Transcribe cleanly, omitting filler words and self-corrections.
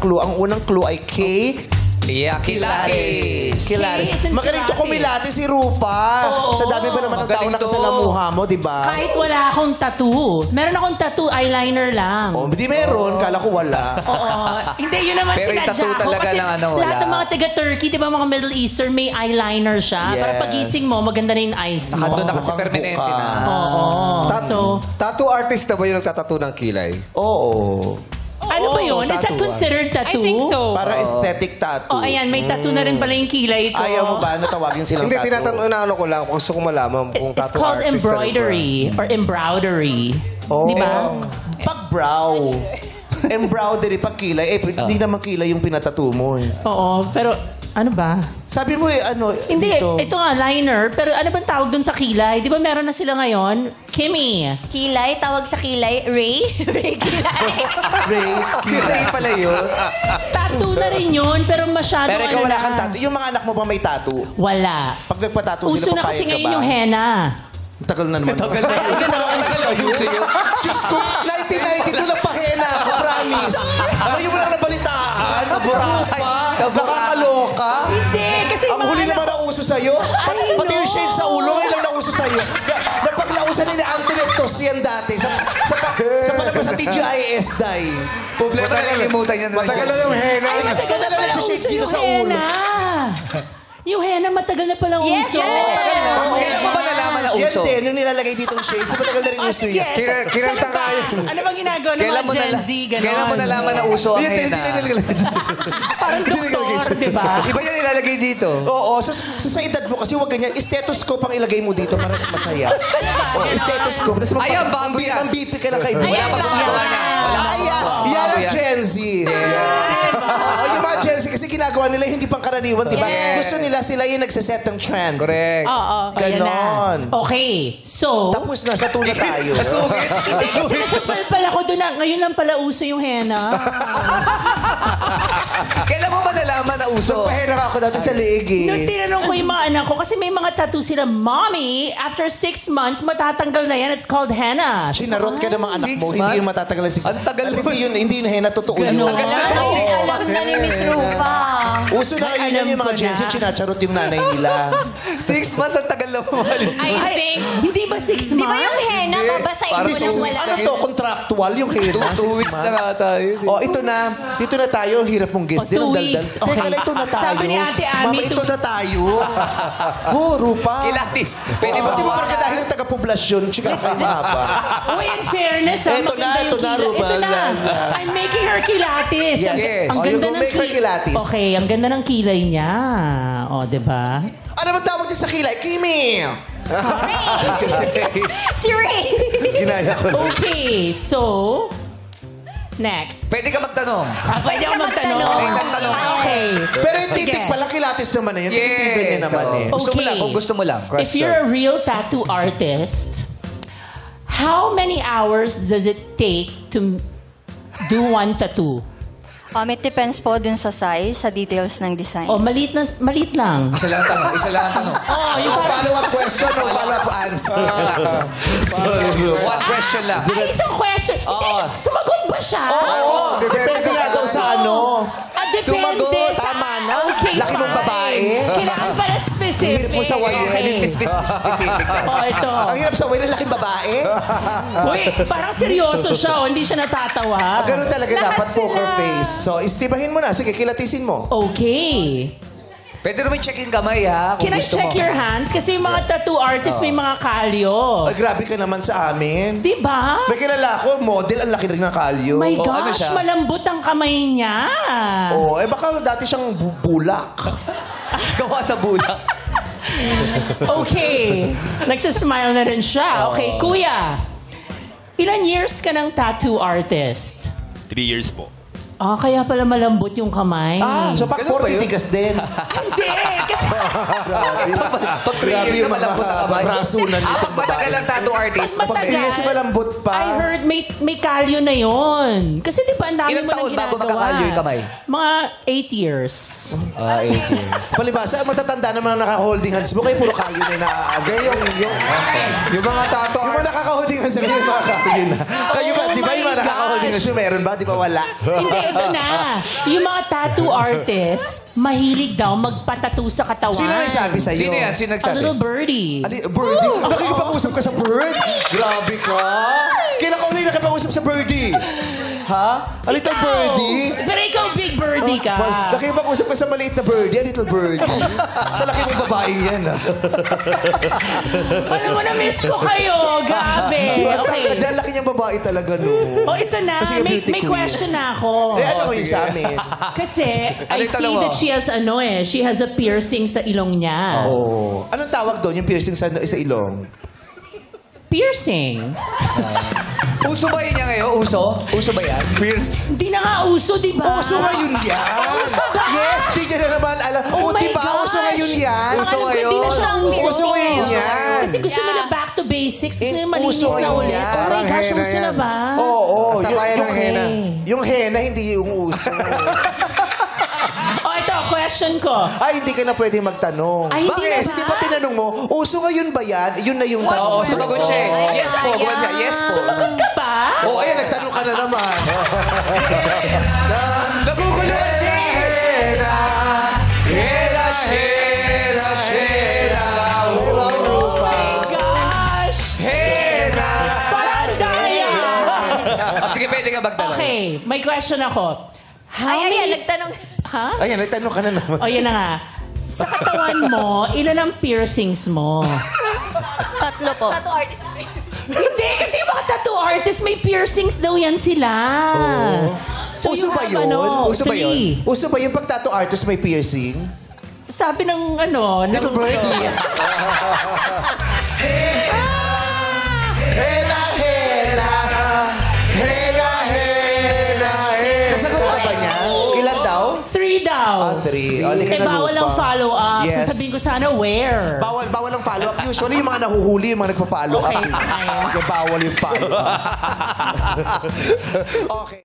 clue. Ang unang clue ay K. Yeah, Kilatis. Magaling to kumilati si Rufa. Sa dami ba naman ng tao nakasalamuha mo, di ba? Kahit wala akong tattoo. Meron akong tattoo, eyeliner lang. Oh, hindi meron. Kala ko wala. Oo. Hindi, yun naman Pero yung sinadya tattoo ko. talaga Kasi lang, wala. lahat ng mga taga-Turkey, di ba mga Middle Eastern, may eyeliner siya. Yes. Para pagising mo, maganda na yung eyes mo. Nakandun na kasi Mukhang permanente buka. na. Oo. So, Tattoo artist na ba yung nagtatattoo ng kilay? Oo. ano ba yun? Is that considered tattoo? I think so. Para aesthetic tattoo. Oh, ayan, may tattoo na rin pala yung kilay ko. Ayaw mo ba na tawagin silang Hindi, tattoo? tinatanong na ano ko lang. Gusto ko malaman kung It's tattoo called artist embroidery or embroidery. Oh. Di ba? Pag brow. Embroidery pag kilay. Hindi naman kilay yung pinatattoo mo eh. Oo, pero ano ba? Sabi mo Hindi, dito. ito nga, liner. Pero ano bang tawag dun sa kilay? Di ba meron na sila ngayon? Kimmy. Kilay, tawag sa kilay, Ray. Ray Kilay. Ray. Si Ray pala yun. Tattoo na rin yun, pero masyado Pero ikaw wala na. kang tattoo. Yung mga anak mo ba may tattoo? Wala. Pag nagpa-tattoo Uso sila, na papayag kasi ka ngayon ba? yung henna. Tagal na naman. Tagal na. Uso sa'yo. Diyos ko, 1992 nagpahena ako, promise. Ngayon mo lang nabalitaan. Sa Boracay. Nakakaloka. Hindi, kasi Ang huli naman na uso sa'yo. Pati yung shade sa ulo, ngayon lang nauso sa'yo. Napaglausan ni Antoinette Tos yan dati. Sa palabas sa TGIS, Day. Problema na nalimutan niya na. Matagal na yung henna. Ikaw na lang nagsishades dito sa ulo. Yung henna, matagal na palang Yes, uso. Kailan mo ba nalaman na Yan uso? din, yung nilalagay dito ng shades. Matagal na rin uso yan. Kinanta nga yun. Ano bang ginagawa ng Kailan mga mo Gen Z? Ganon. Kailan mo nalaman na uso ang Hindi henna? nilalagay dyan. Parang doktor, di ba? Iba yan nilalagay dito. Oo, sa edad mo kasi huwag ganyan. Stethoscope ang ilagay mo dito para mas masaya. Stethoscope. Tapos Ayan, bago yan. Ang BP ka lang kay Wala pa gumagawa na. Yan ang Gen Z. Oo, yung mga Gen Z kasi ginagawa nila hindi pang karaniwan, di ba? Gusto nila sila yung nagsaset ng trend. Correct. Oo, ayan na. Ganon. Okay, so... Tapos na, sa tuna tayo. Hindi kasi nasapal pala ko doon na ngayon lang pala uso yung henna. Kailan mo ba nalaman na uso? Pahirap ako dati sa liig Nung eh. tinanong ko yung mga anak ko, kasi may mga tattoo sila, Mommy, after 6 months, matatanggal na yan. It's called henna. Sinarot ka ng mga anak 6 mo, hindi yung months? matatagal na 6 Ang tagal mo. Hindi yun henna, totoo yun. Ay, alam na ni Miss Rufa. Uso na ngayon yung mga Gen Z, sinacharot yung nanay nila. 6 months ang tagal na umalis. I think, Hindi ba 6 months? di ba yung henna, babasain Parang mo nang wala Ano to? Contractual yung henna? 2 weeks na nga tayo. Oh, ito na. Dito na tayo. Hirap mong guest din. 2 Ang daldal. weeks. Okay. Teka lang, ito na tayo. Sabi ni Ate Ami, Mama, ito na tayo. Go, Rupa. Kilatis. Pwede Oh, ba di ba parang dahil yung taga-poblasyon, chika kayo mahaba. Uy, in fairness, Ito na, ito na, Rupa. Ito na. I'm making her kilatis. Yes. Yes. Ang Oh, you ganda go ng make her kilatis. Okay, ang ganda ng kilay niya. O, di ba? Ano ba tawag din sa kilay? Kimi! Si Ray. Ginaya ko na. Okay, so... Next. Pwede ka magtanong. Pwede ako magtanong. May isang tanong. Okay. Pero yung Sige. titik pala, kilatis naman na yun. Tinitigan niya naman eh. Gusto mo Okay. lang, kung gusto mo lang. If you're a real tattoo artist, how many hours does it take to do one tattoo? It depends po dun sa size, sa details ng design. Oh, maliit lang. Isa lang ang tanong. Isa lang ang tanong. Oh, yung parang... Follow-up question o follow-up answer? Sorry. One question lang. Ay, isang question. Hindi siya, sumagot ba siya? Oo, depende nga daw sa ano. Depende Sumagot. sa... Tama na. Okay, Laki mong fine. babae. Kailangan pala specific. Hirap mo sa wayan. Okay. Specific. Oh, ito. Ang hirap sa way ng laking babae. Uy, parang seryoso siya. Oh. Hindi siya natatawa. Ganun talaga Lahat dapat poker sila. face. So, istibahin mo na. Sige, kilatisin mo. Okay. Pwede naman check yung kamay, ha? Kung Can I gusto check mo. your hands? Kasi yung mga tattoo artists may mga kalyo. Ay, grabe ka naman sa amin. Di ba? May kilala ko, model, ang laki rin ng kalyo. My Oh, ano gosh, siya? malambot ang kamay niya. Oh, baka dati siyang bulak. Gawa sa bulak. Okay. Nagsasmile na rin siya. Okay, kuya. Ilan years ka ng tattoo artist? 3 years po. Ah, kaya pala malambot yung kamay. So pag Ganun ba 40 yun? tigas din. Hindi, kasi... Pag 3 years na malambot ang kamay. Rasunan nitong Pag matagal babae. ang tattoo artist. Mas matagal. 3 years malambot pa. I heard may kalyo na yon. Kasi di ba ang dami Ilang mo nang taon ginagawa? bago magkakalyo yung kamay? Mga 8 years. 8 years. Palibasa, matatanda naman ang naka-holding hands mo. Kayo puro kayo na inaaga. Yung mga tato Yung mga nakaka-holding hands na yung mga kayo na. Kayo ba, Oh di ba yung mga my nakaka-holding hands yung meron ba? Di ba wala? Hindi, ito na. Yung mga tattoo artists, mahilig daw magpatattoo sa katawan. Sino nagsabi sa'yo? Sino yan? Sino A nagsabi? little birdie. Birdie? Nakikipag-usap ka sa bird? Grabe ka. Kailan ka uli nakipag-usap sa birdie? Ha? A little Ikaw! birdie? Pero ikaw, big birdie ka. Nakipag-usap ka sa maliit na birdie, a little birdie. Sa laki mo babae yan, ha? Alam mo, na-miss ko kayo. Grabe. Okay. Diyan, laki niyang babae talaga, no? Oh, ito na. Kasi yung May beauty queen. question na ako. Eh, ano mo yun sa amin? Kasi, Ano I yung see tanong mo? that she has a piercing sa ilong niya. Oh. Anong tawag doon, yung piercing sa ilong? Piercing? Uso ba yun niya ngayon? Uso? Uso ba yan? Hindi na nga uso, di ba? Uso ngayon yan! Uso ba? Yes, di ka na naman alam. Oh my di ba? gosh! Uso ngayon yan. Uso Akala ko ngayon. Hindi na siya uso. Uso ngayon yan. Kasi gusto nila back to basics. Gusto nila malinis Uso na ngayon ulit. yan. Oh my Parang gosh, henna uso na yan. ba? Oo. Kasabayan ng henna. Yung henna, hindi yung uso. Oh, ito, question ko. Ay, hindi ka na pwede magtanong. Ay, hindi na Kasi ba? di ba tinanong mo, uso ngayon ba yan? Yun na yung tanong. Oo, mo. sumagot siya eh. Yes po. Gumawa siya. Yes po. Sumagot ka ba? Oo, ayan, nagtanong ka na naman. Naguguluhan siya. Henna, henna, henna, henna, Oh my gosh! henna. Parang daya! Sige, pwede ka magtanong. Okay, may question ako. How Ay, many... nagtanong. Ha? Ayan, nagtanong ka na naman. O, yan na nga. Sa katawan mo, ilan ang piercings mo? Tatlo po. Tattoo artist. Hindi, kasi yung mga tattoo artists, may piercings daw yan sila. So Uso you ba have, yun? Uso ba yun? 3. Uso ba yung pag-tattoo artist may piercing? Sabi ng ano... Little birdie. Henna, henna, henna, henna. Nasagot ka ba niya? Ilan daw? 3 daw. 3. Oli ka Eh, na bawal lupa. ang follow-up. Yes. Sasabihin ko sana where. Bawal ang follow-up. Usually, yung mga nahuhuli, yung mga nagpa-follow up. Okay, fine. Kaya bawal yung follow-up. Okay.